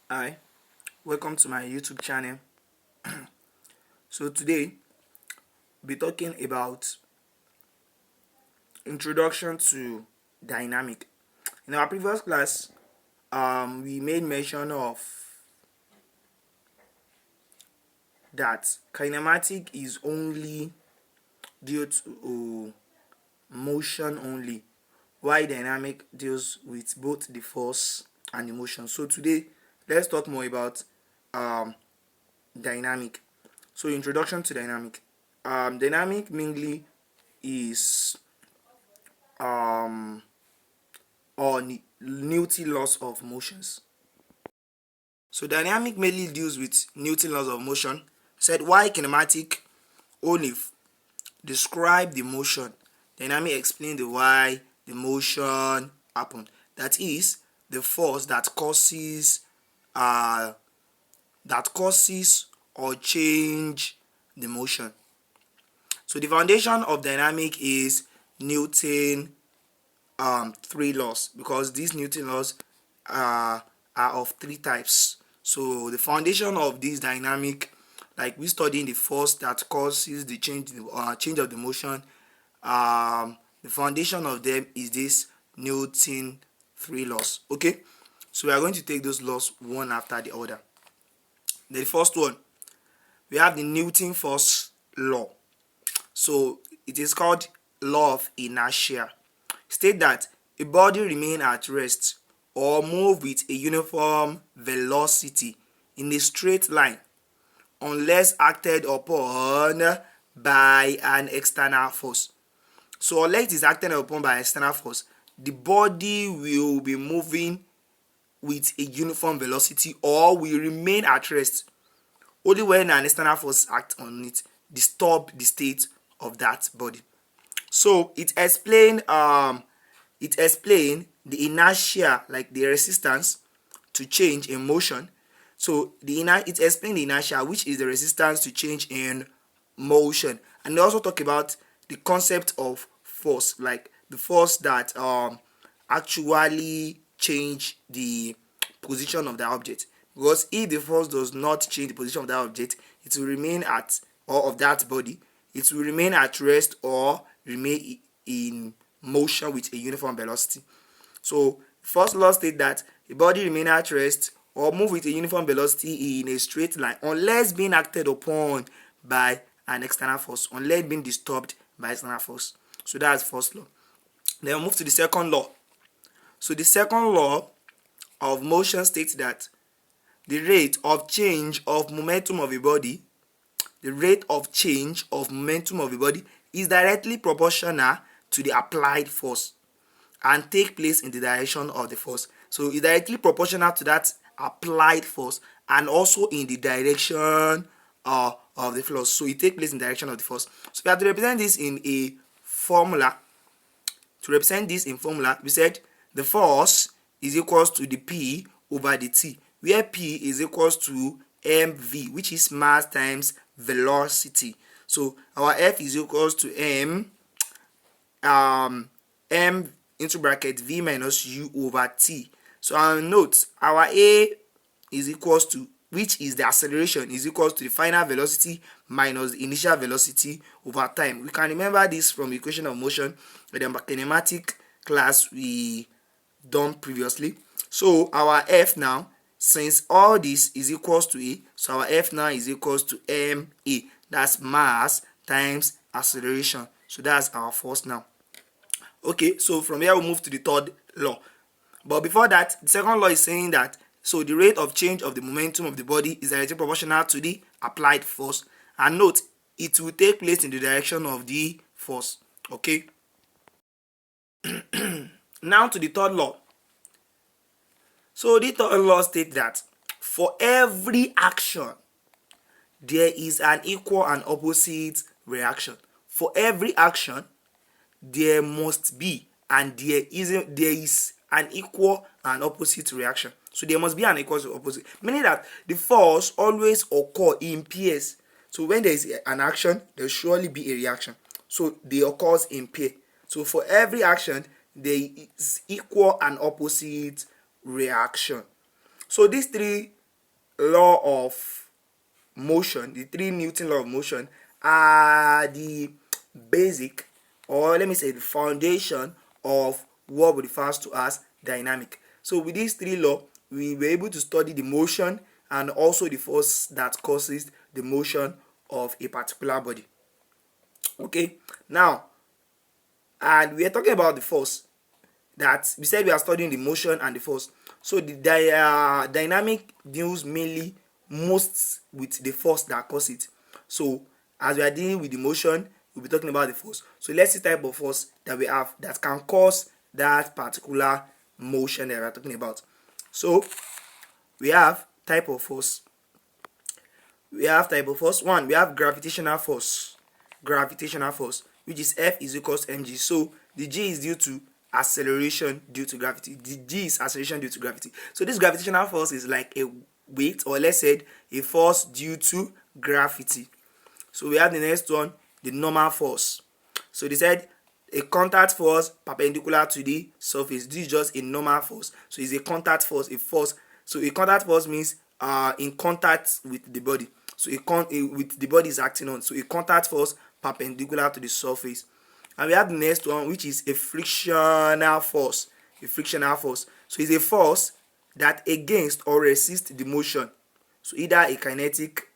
Hi, welcome to my YouTube channel. So today we'll be talking about introduction to dynamic. In our previous class, we made mention of that kinematic is only due to motion only, while dynamic deals with both the force and the motion. So today, let's talk more about um, dynamic. So introduction to dynamic. Dynamic mainly is or Newton laws of motions. So dynamic mainly deals with Newton laws of motion. Said why kinematic only describe the motion. Dynamic explain the why the motion happened. That is the force uh that causes or change the motion. So the foundation of dynamic is Newton three laws, because these Newton laws are of three types. So the foundation of this dynamic, like we study in the force that causes the change of the motion, the foundation of them is this Newton three laws. Okay, so we are going to take those laws one after the other. The first one, we have the Newton force law. So it is called law of inertia. State that a body remain at rest or move with a uniform velocity in a straight line unless acted upon by an external force. So unless it is acted upon by external force, the body will be moving with a uniform velocity or will remain at rest only when an external force acts on it, disturb the state of that body. So it explain the inertia, like the resistance to change in motion. So it explain the inertia, which is the resistance to change in motion, and they also talk about the concept of force, like the force that actually change the position of the object. Because if the force does not change the position of that object, it will remain at, or of that body, it will remain at rest or remain in motion with a uniform velocity. So first law states that a body remain at rest or move with a uniform velocity in a straight line unless being acted upon by an external force, unless being disturbed by external force. So that's first law. Then we move to the second law. So the second law of motion states that the rate of change of momentum of a body, is directly proportional to the applied force and take place in the direction of the force. So it's directly proportional to that applied force and also in the direction of the force. So it takes place in the direction of the force. So we have to represent this in a formula. We said the force is equals to the P over the T, where P is equals to mv, which is mass times velocity. So our F is equals to m into bracket v minus u over t. So our note, our A is equals to, which is the acceleration, is equals to the final velocity minus the initial velocity over time. We can remember this from the equation of motion with the kinematic class we done previously. So our F now, since all this is equals to A, so our F now is equals to ma. That's mass times acceleration. So that's our force now. Okay, so from here we move to the third law. But before that, the second law is saying that so the rate of change of the momentum of the body is directly proportional to the applied force. And note, it will take place in the direction of the force. Okay. Now to the third law. So the third law states that for every action, there is an equal and opposite reaction. For every action, there must be and there is an equal and opposite reaction. So there must be an equal and opposite, meaning that the force always occur in pairs. So when there is an action, there will surely be a reaction. So they occurs in pair. So for every action, there is equal and opposite reaction. So these three law of motion, the three Newton law of motion, are the basic, or let me say the foundation of what we refer to as dynamic. So with these three laws, we were able to study the motion and also the force that causes the motion of a particular body. Okay, now, and we are talking about the force, that we said we are studying the motion and the force. So the dynamic deals mainly most with the force that causes it. So as we are dealing with the motion, we'll be talking about the force. So let's see type of force that we have that can cause that particular motion that we are talking about. So we have type of force. One, we have gravitational force. Gravitational force, which is F is equals to mg. So the g is due to acceleration due to gravity. The g is acceleration due to gravity. So this gravitational force is like a weight, or let's say a force due to gravity. So we have the next one, the normal force. So they said a contact force perpendicular to the surface. This is just a normal force. So it's a contact force, a force. So a contact force means in contact with the body. So with the body is acting on. So a contact force perpendicular to the surface. And we have the next one, which is a frictional force. A frictional force. So it's a force that against or resists the motion. So either a kinetic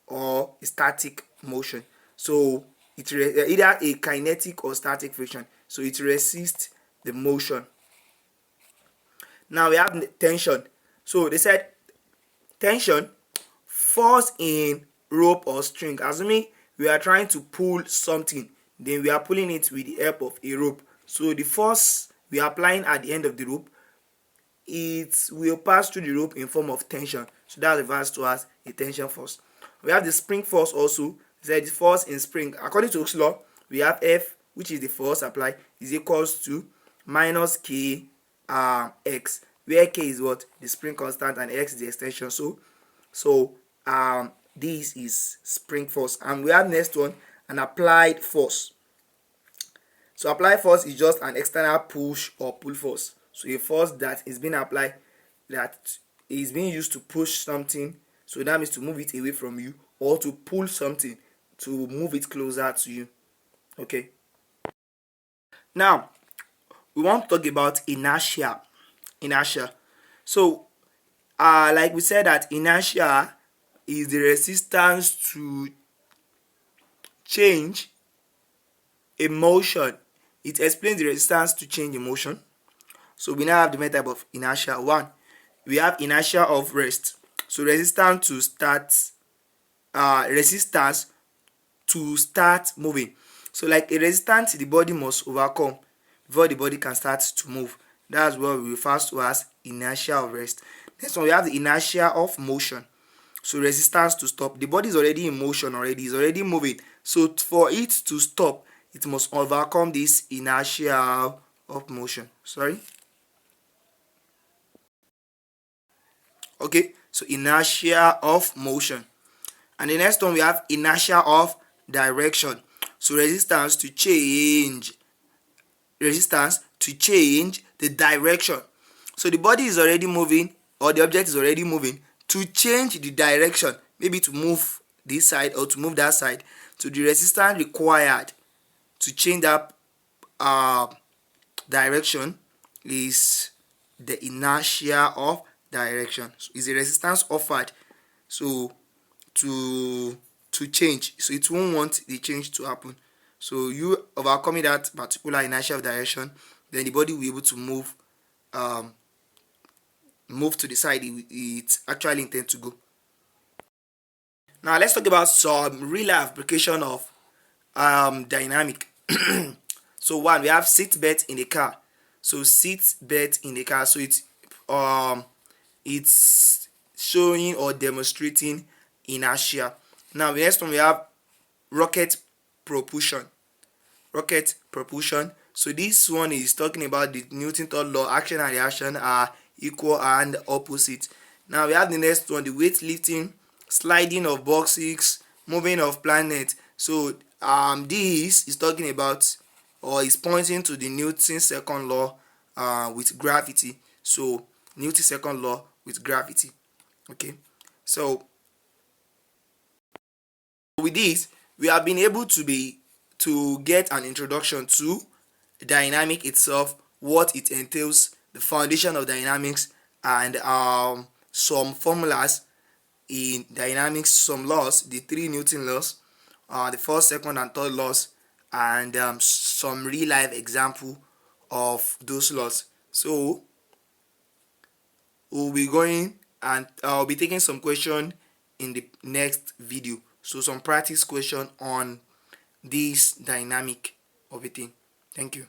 or a static motion. So it's either a kinetic or static friction. So it resists the motion. Now we have tension. So they said tension, force in rope or string. Assuming we are trying to pull something, then we are pulling it with the help of a rope. So the force we are applying at the end of the rope, it will pass through the rope in form of tension. So that refers to as a tension force. We have the spring force also. The force in spring, according to Hooke's law, we have F, which is the force applied, is equals to minus K X, where K is what? The spring constant, and X is the extension. So this is spring force. And we have next one, an applied force. So applied force is just an external push or pull force. So a force that is being applied, that is being used to push something. So that means to move it away from you, or to pull something to move it closer to you. Okay. Now we want to talk about inertia. Inertia. So like we said, that inertia is the resistance to change a motion. It explains the resistance to change a motion. So we now have the method of inertia. One, we have inertia of rest. So resistance to start moving. So like a resistance the body must overcome before the body can start to move. That's what we refer to as inertia of rest. Next one, we have the inertia of motion. So resistance to stop. The body is already in motion already, is already moving. So for it to stop, it must overcome this inertia of motion. Sorry. Okay, so inertia of motion. And the next one, we have inertia of direction. So resistance to change the direction. So the body is already moving, or the object is already moving. To change the direction, maybe to move this side or to move that side, so the resistance required to change that direction is the inertia of direction. So it's a resistance offered so to change, so it won't want the change to happen. So you overcoming that particular inertia of direction, then the body will be able to move to the side it actually intends to go. Now let's talk about some real life application of dynamic. So one, we have seat belt in the car. So seat belt in the car, so it's showing or demonstrating inertia. Now the next one, we have rocket propulsion. So this one is talking about the Newton's third law, action and reaction are equal and opposite. Now we have the next one, the weightlifting, sliding of boxes, moving of planet. So this is talking about, or is pointing to the Newton's second law with gravity. So Newton's second law with gravity. Okay. So with this, we have been able to get an introduction to dynamic itself, what it entails, the foundation of dynamics, and some formulas in dynamics, some laws, the three Newton laws, the first, second, and third laws, and some real life example of those laws. So we'll be going, and I'll be taking some question in the next video. So some practice question on this dynamic of a thing. Thank you.